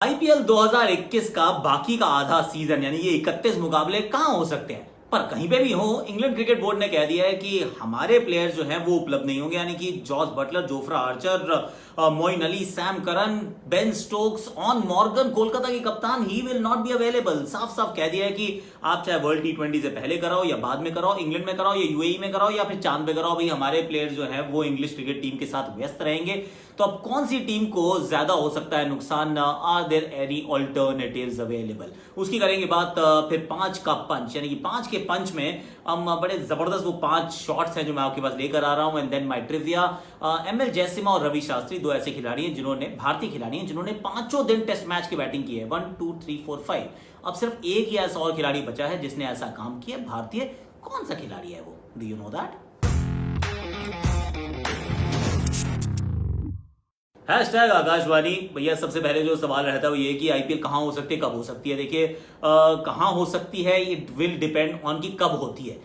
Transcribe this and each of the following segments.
IPL 2021 का बाकी का आधा सीजन यानी ये 31 मुकाबले कहां हो सकते हैं, पर कहीं पे भी हो इंग्लैंड क्रिकेट बोर्ड ने कह दिया है कि हमारे प्लेयर्स जो हैं वो उपलब्ध नहीं होंगे, यानी कि Jos Buttler, Jofra Archer, Moeen Ali, Sam Curran, Ben Stokes, Eoin Morgan, Kolkata के कप्तान, he will not be available. साफ साफ कह दिया है कि आप चाहे वर्ल्ड T20 से पहले कराओ या बाद में कराओ, इंग्लैंड में कराओ या यूएई में कराओ या फिर चांद पे कराओ, भाई हमारे प्लेयर्स जो है वो इंग्लिश क्रिकेट टीम के साथ व्यस्त रहेंगे। तो अब कौन सी टीम को ज्यादा हो सकता है नुकसान, are there any alternatives available, उसकी करेंगे बात। फिर 5 का पंच, यानी कि 5 के पंच में हम बड़े जबरदस्त वो 5 शॉट्स हैं जो मैं आपके पास लेकर आ रहा हूं। And then my trivia, M L Jaisimha और रवि शास्त्री दो ऐसे खिलाड़ी हैं जिन्होंने, भारतीय खिलाड़ी हैं जिन्होंने 5 दिन टेस्ट मैच की बैटिंग की है। 1 2 3 4 5। अब सिर्फ एक ही ऐसा और खिलाड़ी बचा है जिसने ऐसा काम किया भारतीय। कौन सा खिलाड़ी है वो? Do you know that? Hashtag Akashvani. भैया सबसे पहले जो सवाल रहता है वो ये कि आईपीएल कहां हो सकती है, कब हो सकती है। देखिए कहां हो सकती है इट विल डिपेंड ऑन कि कब होती है।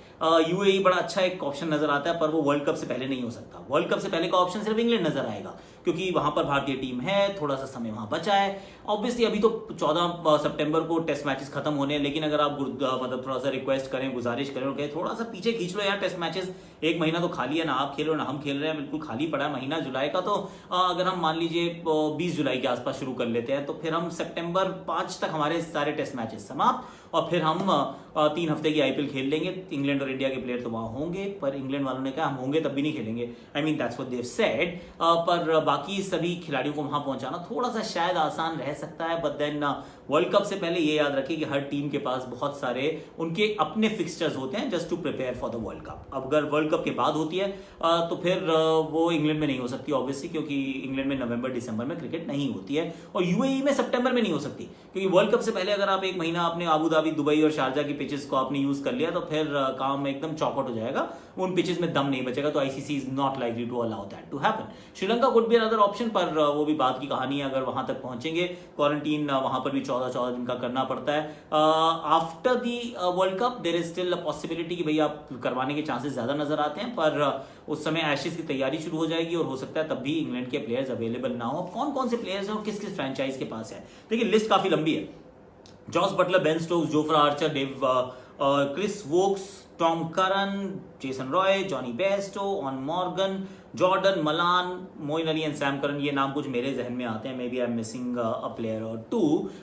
यूएई बड़ा अच्छा एक ऑप्शन नजर आता है, पर वो वर्ल्ड कप से पहले नहीं हो सकता। वर्ल्ड कप से पहले का ऑप्शन सिर्फ इंग्लैंड नजर आएगा क्योंकि वहां पर भारतीय टीम है, थोड़ा सा समय वहां बचा है। ऑब्वियसली अभी तो 14 सितंबर को टेस्ट मैचेस खत्म होने हैं, लेकिन अगर आप मतलब थोड़ा सा रिक्वेस्ट करें, गुजारिश करें और कहें थोड़ा सा पीछे खींच लो यार टेस्ट मैचेस, एक महीना तो खाली है, ना आप खेल रहे हो ना हम खेल रहे हैं, बिल्कुल खाली पड़ा है महीना जुलाई का। तो अगर हम मान लीजिए 20 जुलाई के आसपास शुरू कर लेते हैं तो फिर हम सितंबर 5 तक हमारे सारे टेस्ट मैचेस समाप्त, और फिर हम 3 हफ्ते की आईपीएल खेल लेंगे। इंग्लैंड और इंडिया के प्लेयर तो वहां होंगे, पर इंग्लैंड वालों ने कहा हम होंगे तब भी नहीं खेलेंगे। I mean that's what they have said. पर बाकी सभी खिलाड़ियों को वहां पहुंचाना थोड़ा सा शायद आसान रह सकता है, बट देन वर्ल्ड कप से पहले ये याद रखिए कि हर टीम के पास बहुत सारे उनके अपने फिक्सचर्स होते हैं just to prepare for the world cup. अब अगर वर्ल्ड कप के बाद होती है तो फिर वो इंग्लैंड में नहीं हो सकती ऑब्वियसली, क्योंकि इंग्लैंड में नवंबर दिसंबर में क्रिकेट नहीं होती है, और यूएई में सितंबर में नहीं हो सकती, क्योंकि वर्ल्ड कप से पहले अगर आप एक महीना अपने आबू धाबी, दुबई और शारजा की पिचेस को आपने यूज कर लिया तो फिर काम एकदम चौपट हो जाएगा, उन पिचेस में दम नहीं बचेगा। तो ICC is not likely to allow that to happen. Sri Lanka could be another option, पर वो भी बात की कहानी है। अगर वहां तक पहुंचेंगे, क्वारंटीन वहां पर भी 14 दिन का करना पड़ता है। After the world cup there is still a possibility कि भाई आप करवाने के चांसेस ज्यादा नजर आते हैं, पर उस समय एशेज की तैयारी शुरू हो जाएगी और हो सकता है तब भी इंग्लैंड के प्लेयर्स अवेलेबल ना हो। कौन कौन से प्लेयर्स हैं और किस किस फ्रेंचाइज के पास है? देखिए लिस्ट काफी लंबी है। Jos Buttler, Ben Stokes, Jofra Archer, Chris Woakes, Tom Curran, Jason Roy, Jonny Bairstow, Eoin Morgan, Jordan Malan, Moeen Ali and Sam Curran. ये नाम कुछ मेरे जहन में आते हैं, maybe I am missing a player or two,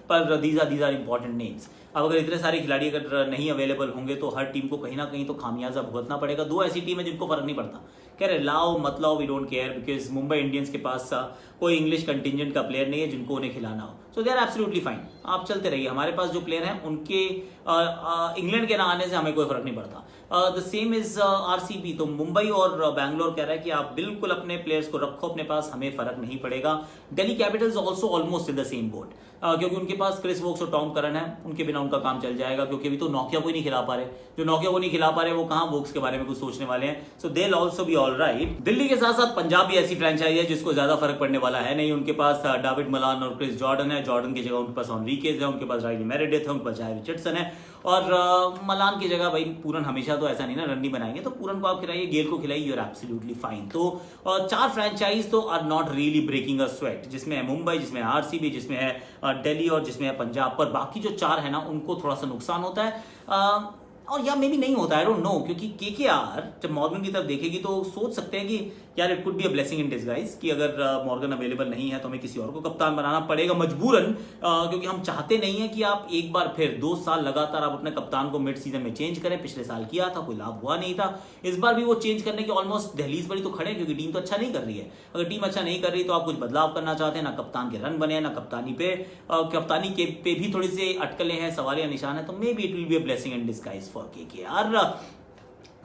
पर these are important names. अब अगर इतने सारे खिलाड़ी अगर नहीं अवेलेबल होंगे तो हर टीम को कहीं ना कहीं तो खामियाजा भुगतना पड़ेगा। 2 ऐसी टीम है जिनको फर्क नहीं पड़ता, कह रहे लाओ मत लाओ, we don't care, because Mumbai Indians के पास कोई इंग्लिश कंटिजेंट का प्लेयर नहीं है जिनको उन्हें खिलाना हो। सो दे आर एब्सोल्युटली फाइन, आप चलते रहिए। हमारे पास जो प्लेयर हैं उनके इंग्लैंड के ना आने से हमें कोई फर्क नहीं पड़ता। The same is RCB. तो मुंबई और बैंगलोर कह रहा है कि आप बिल्कुल अपने प्लेयर्स को रखो अपने पास, हमें फर्क नहीं पड़ेगा। Delhi Capitals also almost in the same boat, क्योंकि उनके पास क्रिस वोक्स और टॉम करन है, उनके बिना उनका काम चल जाएगा, क्योंकि अभी तो नोकिया को ही नहीं खिला पा रहे। जो नोकिया को नहीं खिला पा रहे वो कहां वोक्स के बारे में कुछ सोचने वाले हैं। So they will also be alright. Delhi के साथ साथ पंजाब भी ऐसी फ्रेंचाइज है जिसको ज्यादा फर्क पड़ने वाला है नहीं। उनके पास डेविड मलान और क्रिस जॉर्डन है, जॉर्डन की जगह उनके पास एनरिकेज है, उनके पास राइली मेरेडिथ है, उनके पास जाय रिचर्डसन है, और मलान की जगह भाई पूरन हमेशा तो ऐसा नहीं ना रन बनाएंगे, तो पूरन को आप खिलाइए, गेल को खिलाइए, यू आर एब्सोल्युटली फाइन। तो 4 फ्रेंचाइज तो are not really breaking a sweat, जिसमें है मुंबई, जिसमें है आरसीबी, जिसमें है दिल्ली और जिसमें है पंजाब। पर बाकी जो 4 है ना उनको थोड़ा सा नुकसान होता है, और या मे भी नहीं होता, आई डोंट नो, क्योंकि केकेआर जब मॉर्गन की तरफ देखेगी तो सोच सकते हैं कि यार it could be a blessing in disguise कि अगर मॉर्गन अवेलेबल नहीं है तो हमें किसी और को कप्तान बनाना पड़ेगा मजबूरन, क्योंकि हम चाहते नहीं है कि आप एक बार फिर 2 साल लगातार आप अपने कप्तान को मिड सीजन में चेंज करें। पिछले साल किया था, कोई लाभ हुआ नहीं था, इस बार भी वो चेंज करने के ऑलमोस्ट दहलीज पर ही तो खड़े हैं, क्योंकि टीम तो अच्छा नहीं कर रही है। अगर टीम अच्छा नहीं कर रही तो आप कुछ बदलाव करना चाहते हैं, ना कप्तान के रन बने, ना कप्तानी पे भी थोड़ी सी अटकलें हैं, सवाल या निशान है, तो maybe it will be a blessing in disguise for KKR.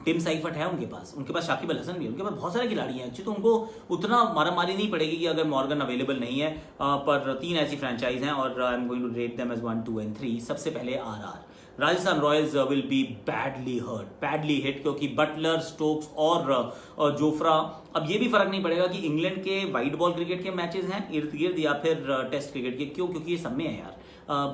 Tim Seifert है उनके पास शाकिब अल हसन भी है, उनके पास बहुत सारे खिलाड़ी हैं अच्छे, तो उनको उतना मारामारी नहीं पड़ेगी कि अगर मॉर्गन अवेलेबल नहीं है। पर 3 ऐसी फ्रेंचाइज हैं और I am going to rate them as 1 2 and 3। सबसे पहले RR, Rajasthan Royals will be badly hit, क्योंकि बटलर, स्टोक्स और जोफ्रा, अब ये भी फर्क नहीं पड़ेगा कि इंग्लैंड के वाइट बॉल क्रिकेट के मैचेस हैं इर्द गिर्द या फिर टेस्ट क्रिकेट के, क्यों? क्योंकि ये सब में है यार।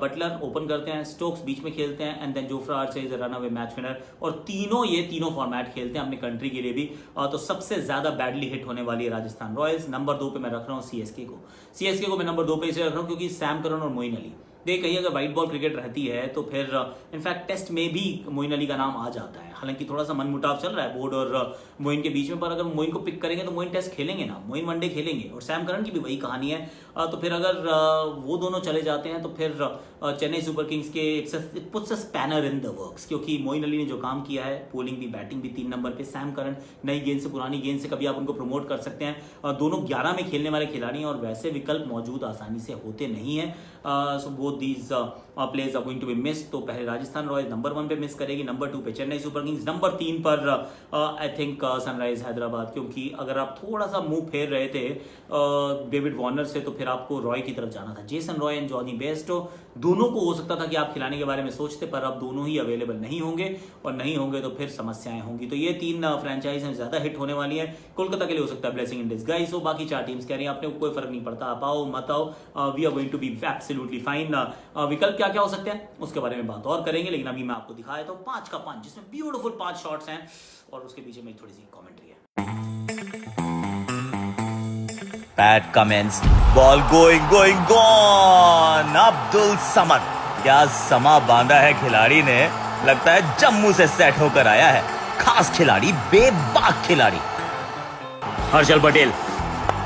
बटलर ओपन करते हैं, स्टोक्स बीच में खेलते हैं, and then Jofra Archer is a runaway match winner, और ये तीनों फॉर्मेट खेलते हैं अपनी कंट्री के लिए भी। तो सबसे ज्यादा बैडली हिट होने वाली है राजस्थान रॉयल्स। नंबर 2 पे मैं रख रहा हूँ सीएसके को मैं नंबर 2 पे इसे रख रहा हूँ क्योंकि सैम करन और मोइन अली, देख कहीं अगर व्हाइट बॉल क्रिकेट रहती है तो फिर इनफैक्ट टेस्ट में भी मोइन अली का नाम आ जाता है। हालांकि थोड़ा सा मनमुटाव चल रहा है बोर्ड और मोइन के बीच में, पर अगर मोइन को पिक करेंगे तो मोइन टेस्ट खेलेंगे ना, मोइन वनडे खेलेंगे, और सैम करन की भी वही कहानी है। तो फिर अगर वो दोनों चले जाते हैं तो फिर चेन्नई सुपर किंग्स के it puts a spanner in the works, क्योंकि मोइन अली ने जो काम किया है, बॉलिंग भी बैटिंग भी 3 नंबर पे, सैम करन नई गेंद से पुरानी गेंद से कभी आप उनको प्रमोट कर सकते हैं। दोनों 11 में खेलने वाले खिलाड़ी हैं और वैसे विकल्प मौजूद आसानी से होते नहीं है। So both these players are going to be missed. तो पहले राजस्थान रॉयल्स नंबर 1 पे मिस करेगी, नंबर 2 पे चेन्नई सुपर किंग्स, नंबर 3 पर आई थिंक सनराइज हैदराबाद, क्योंकि अगर आप थोड़ा सा मुंह फेर रहे थे डेविड वार्नर से तो फिर आपको रॉय की तरफ जाना था। Jason Roy and Jonny Bairstow दोनों को हो सकता था कि आप खिलाने के बारे में सोचते, पर अब दोनों ही अवेलेबल नहीं होंगे, और नहीं होंगे तो फिर समस्याएं होंगी। तो ये 3 फ्रेंचाइज हैं ज्यादा हिट होने वाली है। कोलकाता के लिए हो सकता है ब्लेसिंग इन डिस्गाइज हो, बाकी 4 टीम्स कह रही हैं आपने कोई फर्क नहीं पड़ता, आप आओ मत आओ, we are going to be absolutely fine. विकल्प क्या क्या हो सकते हैं उसके बारे में बात और करेंगे, लेकिन अभी मैं आपको दिखाया तो 5 का 5 जिसमें ब्यूटीफुल 5 शॉट्स हैं और उसके पीछे में थोड़ी सी कमेंट्री है। Pat Cummins, ball going gone. Abdul Samad, क्या समा बांधा है खिलाड़ी ने, लगता है जम्मू से सेट होकर आया है। खास खिलाड़ी, बेबाक खिलाड़ी। हर्षल पटेल,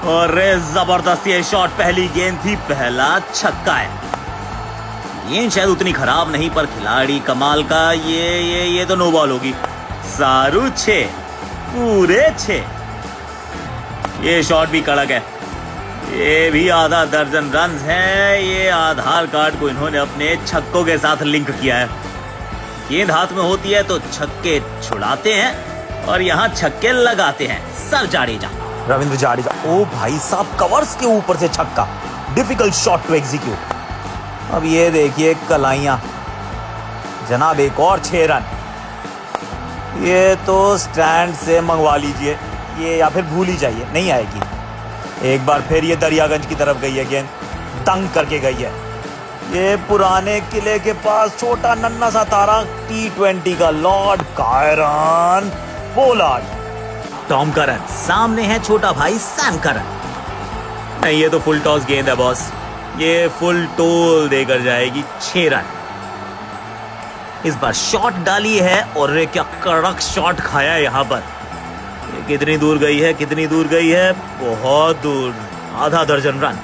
और जबरदस्त ये शॉट, पहली गेंद थी, पहला छक्का है। गेंद शायद उतनी खराब नहीं, पर खिलाड़ी कमाल का। ये तो नो बॉल होगी। सारू 6, पूरे 6। ये शॉट भी कड़क है, ये भी आधा दर्जन रन है। ये आधार कार्ड को इन्होंने अपने छक्कों के साथ लिंक किया है। गेंद हाथ में होती है तो छक्के छुड़ाते हैं और यहाँ छक्के लगाते हैं। सर जाडेजा, रविंद्र जाडेजा, ओ भाई साहब, कवर्स के ऊपर से छक्का, डिफिकल्ट शॉट टू एग्जीक्यूट। अब ये देखिए कलाइयां, जनाब एक और 6 रन। ये तो स्टैंड से मंगवा लीजिए ये, या फिर भूल ही जाइए, नहीं आएगी। एक बार फिर ये दरियागंज की तरफ गई है गेंद, दंग करके गई है। ये पुराने किले के पास छोटा नन्ना सा तारा, T20 का lord Kieron Pollard. Tom Curran, सामने है छोटा भाई सैम करन। नहीं, ये तो फुल टॉस गेंद है बॉस, ये फुल टोल देकर जाएगी। 6 रन। इस बार शॉट डाली है और क्या कड़क शॉट खाया है यहाँ पर। कितनी दूर गई है, बहुत दूर, आधा दर्जन run.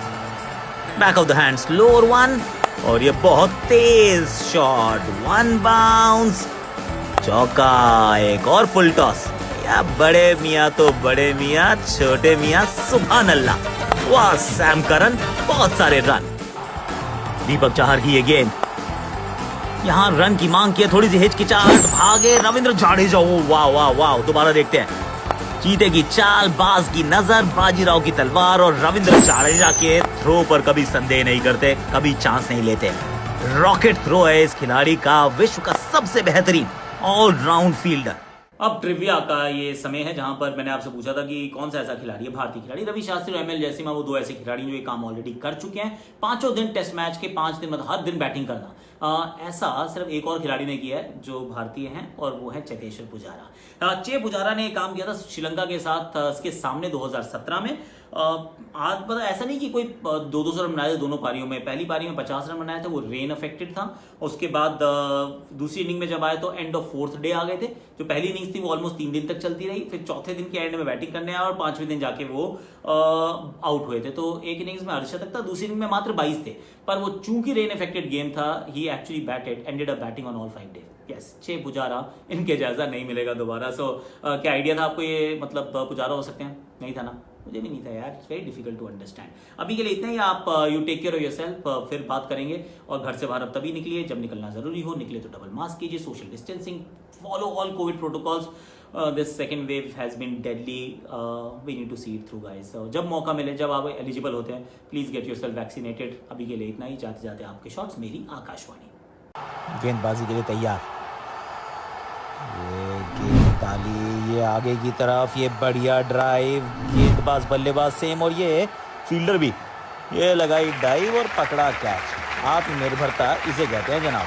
Back of the hand, slower 1, और ये बहुत तेज शॉट, 1 बाउंस, चौका। एक और फुल टॉस। या बड़े मियाँ तो बड़े मियाँ, छोटे मियाँ सुभान अल्लाह। वाह सैम करन, बहुत सारे रन। दीपक चाहर की ये गेंद, यहाँ रन की मांग की है, थोड़ी सी हिचकिचाहट, भागे रविंद्र जाडेजा। वाह, दोबारा देखते हैं। चीते की चाल, बाज की नजर, बाजीराव की तलवार, और रविंद्र जाडेजा के थ्रो पर कभी संदेह नहीं करते, कभी चांस नहीं लेते। रॉकेट थ्रो है इस खिलाड़ी का, विश्व का सबसे बेहतरीन ऑलराउंड फील्डर। अब ट्रिविया का ये समय है जहां पर मैंने आपसे पूछा था कि कौन सा ऐसा खिलाड़ी है, भारतीय खिलाड़ी। रवि शास्त्री और एमएल जयसिम्हा, वो 2 ऐसे खिलाड़ी जो ये काम ऑलरेडी कर चुके हैं। 5 दिन टेस्ट मैच के 5 दिन, मतलब हर दिन बैटिंग करना। ऐसा सिर्फ एक और खिलाड़ी ने किया है जो भारतीय हैं, और वो है चेतेश्वर पुजारा। चे पुजारा ने काम किया था श्रीलंका के साथ, उसके सामने 2017 में। आज पता ऐसा नहीं कि कोई 200 रन बनाए थे दोनों पारियों में। पहली पारी में 50 रन बनाए थे, वो रेन अफेक्टेड था। उसके बाद दूसरी इनिंग में जब आए तो एंड ऑफ 4th डे आ गए थे। जो पहली इनिंग्स थी वो ऑलमोस्ट 3 दिन तक चलती रही, फिर चौथे दिन के एंड में बैटिंग करने आए और 5वें दिन जाके वो आउट हुए थे। तो एक इनिंग्स में अर्धशतक था, दूसरी इनिंग में मात्र 22 थे, पर वो चूंकि रेन अफेक्टेड गेम था, he actually batted, ended up batting on all 5 day. Yes, Che Pujara, इनके जैसा नहीं मिलेगा दोबारा। सो क्या आइडिया था आपको ये, मतलब पुजारा हो सकते हैं? नहीं था ना, मुझे भी नहीं था यार। It's very difficult to understand. अभी के लिए इतना ही। आप you take care of yourself, फिर बात करेंगे। और घर से बाहर अब तभी निकलिए जब निकलना जरूरी हो, निकले तो डबल मास्क कीजिए, social distancing, follow all covid protocols. This second wave has been deadly, we need to see it through guys. जब मौका मिले, जब आप एलिजिबल होते हैं, प्लीज गेट योरसेल्फ वैक्सीनेटेड। अभी के लिए इतना ही। जाते जाते आपके शॉट्स, मेरी आकाशवाणी। गेंदबाजी के लिए तैयार, ये गेंद डाली, ये आगे की तरफ, ये बढ़िया ड्राइव, गेंदबाज बल्लेबाज सेम, और ये फील्डर भी, ये लगाई डाइव और पकड़ा कैच। आत्मनिर्भरता इसे कहते हैं जनाब।